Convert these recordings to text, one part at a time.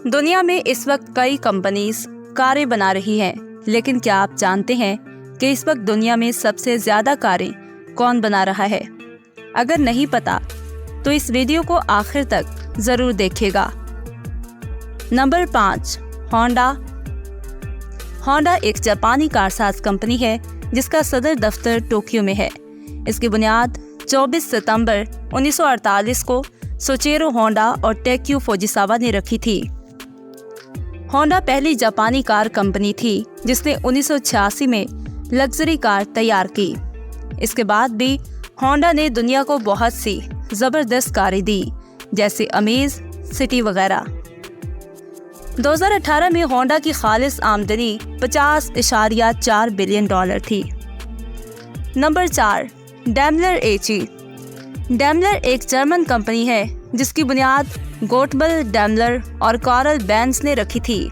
دنیا میں اس وقت کئی کمپنیز کاریں بنا رہی ہیں، لیکن کیا آپ جانتے ہیں کہ اس وقت دنیا میں سب سے زیادہ کاریں کون بنا رہا ہے؟ اگر نہیں پتا تو اس ویڈیو کو آخر تک ضرور دیکھیے گا۔ Number 5، Honda. ہونڈا ایک جاپانی کارساز کمپنی ہے جس کا صدر دفتر ٹوکیو میں ہے۔ اس کی بنیاد 24 ستمبر 1948 کو سوچیرو ہونڈا اور ٹیکیو فوجیساوا نے رکھی تھی۔ ہونڈا پہلی جاپانی کار کمپنی تھی جس نے 1986 میں لگژری کار تیار کی۔ اس کے بعد بھی ہونڈا نے دنیا کو بہت سی زبردست کاریں دی، جیسے امیز، سٹی وغیرہ۔ 2018 میں ہونڈا کی خالص آمدنی $50.4 بلین تھی۔ Number 4، Daimler H. ڈیملر ایک جرمن کمپنی ہے جس کی بنیاد گوٹبل ڈیملر اور کارل بینز نے رکھی تھی۔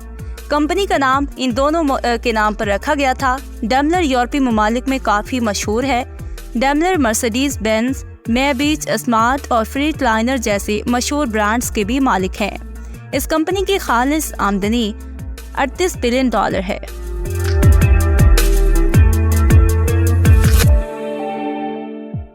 کمپنی کا نام ان دونوں کے نام پر رکھا گیا تھا۔ ڈیملر یورپی ممالک میں کافی مشہور ہے۔ ڈیملر مرسڈیز بینز، میبیچ، اسمارٹ اور فریٹ لائنر جیسے مشہور برانڈز کے بھی مالک ہیں۔ اس کمپنی کی خالص آمدنی $38 بلین ہے۔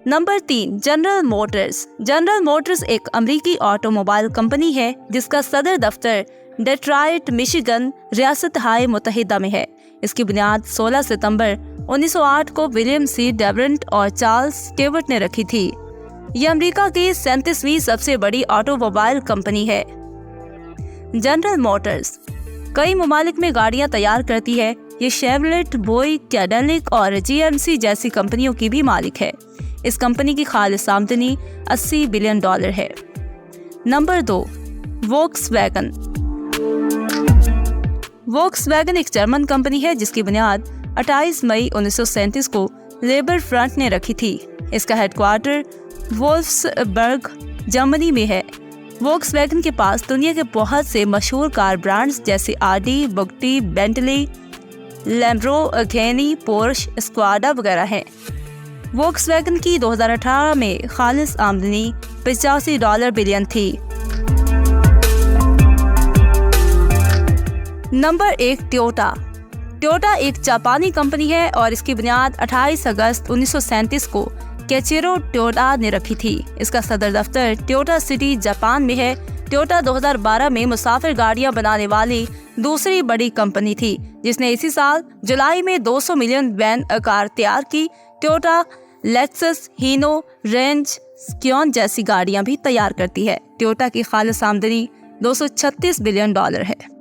Number 3، general Motors. General Motors ایک امریکی آٹو موبائل کمپنی ہے جس کا صدر دفتر ڈیٹرائٹ، میشیگن، ریاست ہائے متحدہ میں ہے۔ اس کی بنیاد 16 ستمبر 1908 کو ولیم سی ڈیورنٹ اور چارلز سٹیورٹ نے رکھی تھی۔ یہ امریکہ کی 37ویں سب سے بڑی آٹو موبائل کمپنی ہے۔ جنرل موٹرز کئی ممالک میں گاڑیاں تیار کرتی ہے۔ یہ شیورلیٹ، بوئی، کیڈیلک اور GMC جیسی کمپنیوں کی بھی مالک ہے۔ اس کمپنی کی خالص آمدنی $80 بلین ہے۔ Number 2، Volkswagen. Volkswagen ایک جرمن کمپنی ہے جس کی بنیاد 28 مئی 1937 کو لیبر فرنٹ نے رکھی تھی۔ اس کا ہیڈ کوارٹر وولفسبرگ، جرمنی میں ہے۔ ووکس ویگن کے پاس دنیا کے بہت سے مشہور کار برانڈز جیسے آڈی، بگٹی، بینٹلی، لیمبورگینی، پورش، اسکواڈا وغیرہ ہیں۔ ووکس ویگن کی 2018 میں خالص آمدنی $85 بلین تھی۔ Number 1، Toyota. ٹویوٹا ایک جاپانی کمپنی ہے اور اس کی بنیاد 28 اگست 1937 کو کیچیرو ٹویوٹا نے رکھی تھی۔ اس کا صدر دفتر ٹویوٹا سٹی، جاپان میں ہے۔ ٹویوٹا 2012 میں مسافر گاڑیاں بنانے والی دوسری بڑی کمپنی تھی جس نے اسی سال جولائی میں 200 ملین وین کار تیار کی۔ ٹویوٹا لیکسس، ہینو، رینج، سکیون جیسی گاڑیاں بھی تیار کرتی ہے۔ ٹویوٹا کی خالص آمدنی $236 بلین ہے۔